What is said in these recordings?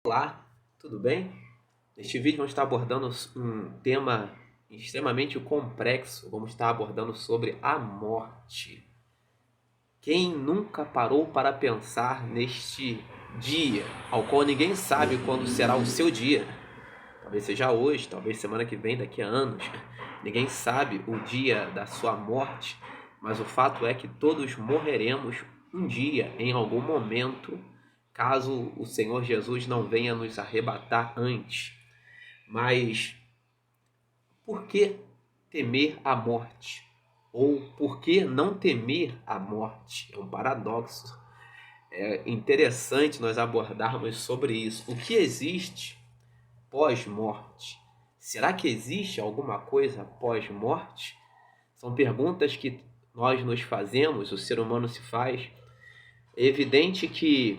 Olá, tudo bem? Neste vídeo vamos estar abordando um tema extremamente complexo. Vamos estar abordando sobre a morte. Quem nunca parou para pensar neste dia, ao qual ninguém sabe quando será o seu dia? Talvez seja hoje, talvez semana que vem, daqui a anos. Ninguém sabe o dia da sua morte, mas o fato é que todos morreremos um dia, em algum momento, caso o Senhor Jesus não venha nos arrebatar antes. Mas por que temer a morte? Ou por que não temer a morte? É um paradoxo. É interessante nós abordarmos sobre isso. O que existe pós-morte? Será que existe alguma coisa pós-morte? São perguntas que nós nos fazemos, o ser humano se faz. É evidente que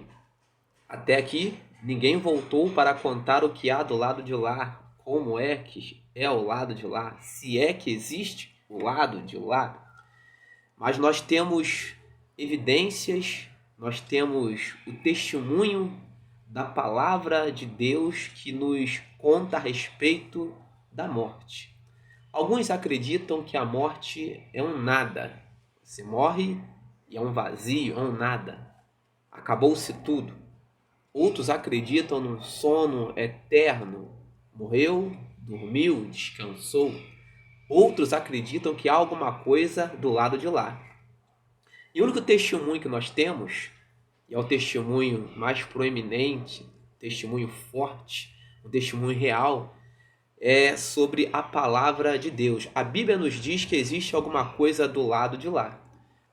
até aqui ninguém voltou para contar o que há do lado de lá, como é que é o lado de lá, se é que existe o lado de lá. Mas nós temos evidências, nós temos o testemunho da palavra de Deus que nos conta a respeito da morte. Alguns acreditam que a morte é um nada. Você morre e é um vazio, é um nada. Acabou-se tudo. Outros acreditam num sono eterno. Morreu, dormiu, descansou. Outros acreditam que há alguma coisa do lado de lá. E o único testemunho que nós temos, e é o testemunho mais proeminente, testemunho forte, um testemunho real, é sobre a palavra de Deus. A Bíblia nos diz que existe alguma coisa do lado de lá.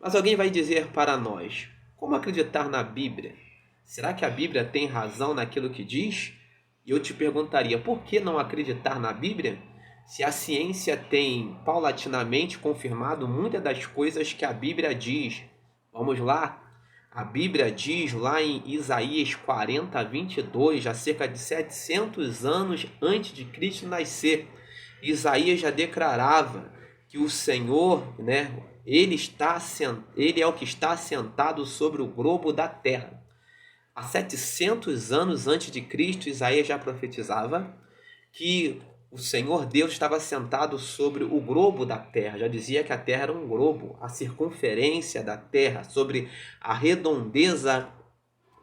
Mas alguém vai dizer para nós, como acreditar na Bíblia? Será que a Bíblia tem razão naquilo que diz? E eu te perguntaria, por que não acreditar na Bíblia? Se a ciência tem paulatinamente confirmado muitas das coisas que a Bíblia diz. Vamos lá? A Bíblia diz lá em Isaías 40, 22, já cerca de 700 anos antes de Cristo nascer, Isaías já declarava que o Senhor, ele é o que está sentado sobre o globo da terra. Há 700 anos antes de Cristo, Isaías já profetizava que o Senhor Deus estava sentado sobre o globo da terra. Já dizia que a terra era um globo, a circunferência da terra, sobre a redondeza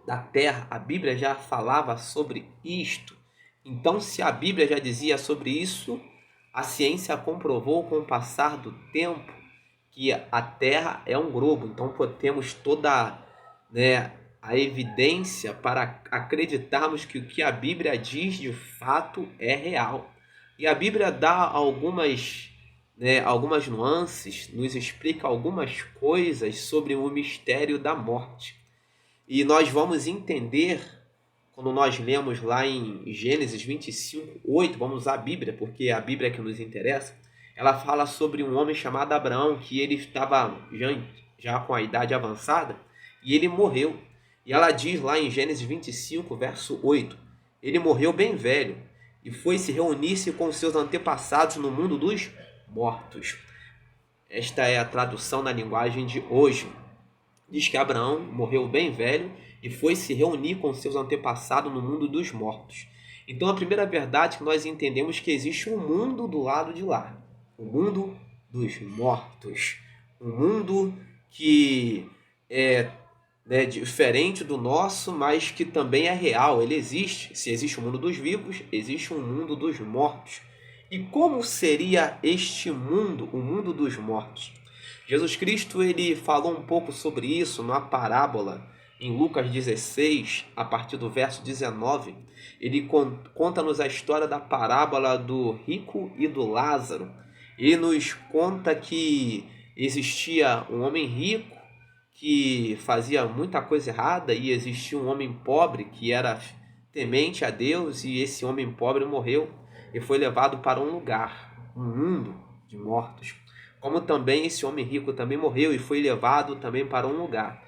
da terra. A Bíblia já falava sobre isto. Então, se a Bíblia já dizia sobre isso, a ciência comprovou com o passar do tempo que a terra é um globo. Então, temos toda, a evidência para acreditarmos que o que a Bíblia diz de fato é real. E a Bíblia dá algumas nuances, nos explica algumas coisas sobre o mistério da morte. E nós vamos entender, quando nós lemos lá em Gênesis 25, 8, vamos usar a Bíblia, porque é a Bíblia que nos interessa, ela fala sobre um homem chamado Abraão, que ele estava já com a idade avançada, e ele morreu. E ela diz lá em Gênesis 25, verso 8, ele morreu bem velho, e foi se reunir-se com seus antepassados no mundo dos mortos. Esta é a tradução na linguagem de hoje. Diz que Abraão morreu bem velho e foi se reunir com seus antepassados no mundo dos mortos. Então a primeira verdade que nós entendemos é que existe um mundo do lado de lá. O mundo dos mortos. Um mundo que é diferente do nosso, mas que também é real. Ele existe. Se existe o mundo dos vivos, existe um mundo dos mortos. E como seria este mundo, o mundo dos mortos? Jesus Cristo ele falou um pouco sobre isso numa parábola em Lucas 16, a partir do verso 19. Ele conta-nos a história da parábola do rico e do Lázaro. Ele nos conta que existia um homem rico que fazia muita coisa errada e existia um homem pobre que era temente a Deus, e esse homem pobre morreu e foi levado para um lugar, um mundo de mortos. Como também esse homem rico também morreu e foi levado também para um lugar.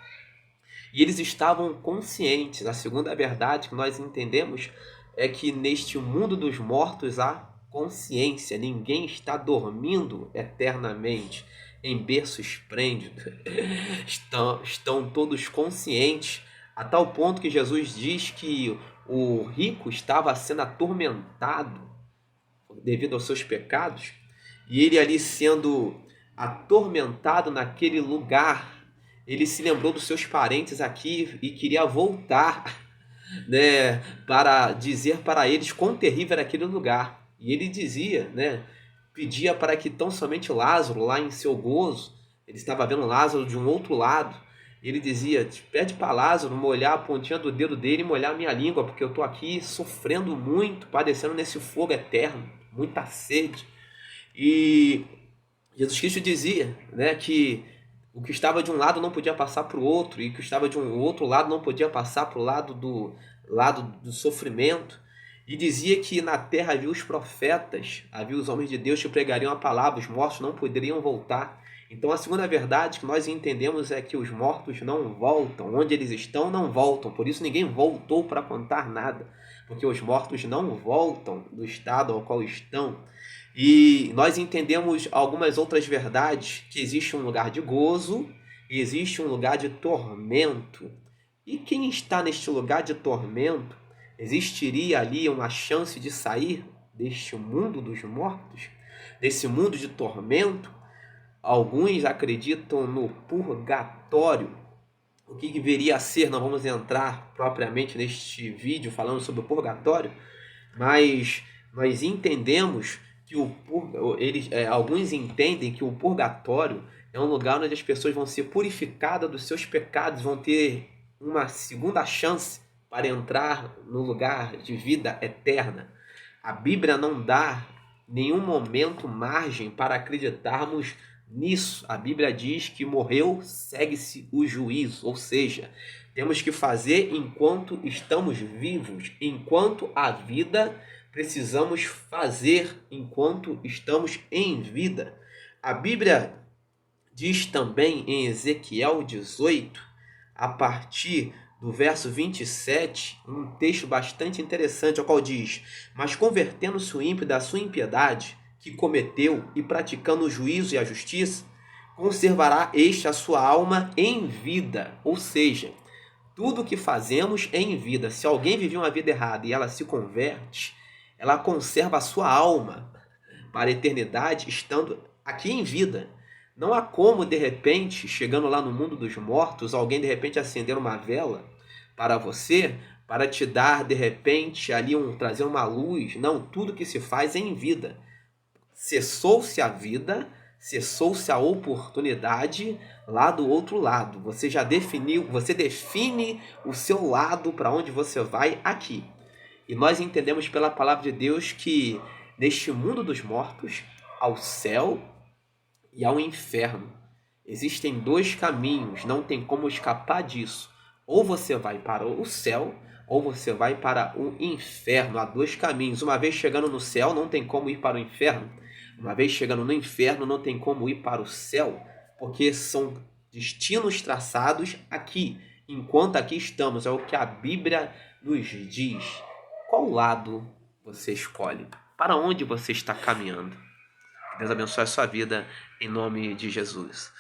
E eles estavam conscientes. A segunda verdade que nós entendemos é que neste mundo dos mortos há consciência. Ninguém está dormindo eternamente em berço esplêndido. Estão todos conscientes, a tal ponto que Jesus diz que o rico estava sendo atormentado devido aos seus pecados, e ele ali sendo atormentado naquele lugar, ele se lembrou dos seus parentes aqui e queria voltar, né, para dizer para eles quão terrível era aquele lugar. E ele dizia, né, pedia para que tão somente Lázaro, lá em seu gozo, ele estava vendo Lázaro de um outro lado, ele dizia, pede para Lázaro molhar a pontinha do dedo dele e molhar a minha língua, porque eu estou aqui sofrendo muito, padecendo nesse fogo eterno, muita sede. E Jesus Cristo dizia, né, que o que estava de um lado não podia passar para o outro, e o que estava de um outro lado não podia passar para o lado do sofrimento. E dizia que na terra havia os profetas, havia os homens de Deus que pregariam a palavra, os mortos não poderiam voltar. Então a segunda verdade que nós entendemos é que os mortos não voltam, onde eles estão não voltam, por isso ninguém voltou para contar nada, porque os mortos não voltam do estado ao qual estão. E nós entendemos algumas outras verdades, que existe um lugar de gozo e existe um lugar de tormento. E quem está neste lugar de tormento, existiria ali uma chance de sair deste mundo dos mortos, desse mundo de tormento? Alguns acreditam no purgatório. O que deveria ser, não vamos entrar propriamente neste vídeo falando sobre o purgatório, mas nós entendemos que alguns entendem que o purgatório é um lugar onde as pessoas vão ser purificadas dos seus pecados, vão ter uma segunda chance para entrar no lugar de vida eterna. A Bíblia não dá nenhum momento margem para acreditarmos nisso. A Bíblia diz que morreu, segue-se o juízo, ou seja, temos que fazer enquanto estamos vivos, enquanto há vida, precisamos fazer enquanto estamos em vida. A Bíblia diz também em Ezequiel 18, a partir do verso 27, um texto bastante interessante, ao qual diz: mas convertendo-se o ímpio da sua impiedade, que cometeu, e praticando o juízo e a justiça, conservará este a sua alma em vida. Ou seja, tudo que fazemos é em vida. Se alguém vive uma vida errada e ela se converte, ela conserva a sua alma para a eternidade, estando aqui em vida. Não há como, de repente, chegando lá no mundo dos mortos, alguém de repente acender uma vela para você, para te dar, de repente, ali trazer uma luz. Não, tudo que se faz é em vida. Cessou-se a vida, cessou-se a oportunidade lá do outro lado. Você já definiu, você define o seu lado para onde você vai aqui. E nós entendemos pela palavra de Deus que neste mundo dos mortos, ao céu e ao inferno. Existem dois caminhos, não tem como escapar disso. Ou você vai para o céu, ou você vai para o inferno. Há dois caminhos. Uma vez chegando no céu, não tem como ir para o inferno. Uma vez chegando no inferno, não tem como ir para o céu, porque são destinos traçados aqui, enquanto aqui estamos. É o que a Bíblia nos diz. Qual lado você escolhe? Para onde você está caminhando? Deus abençoe a sua vida, em nome de Jesus.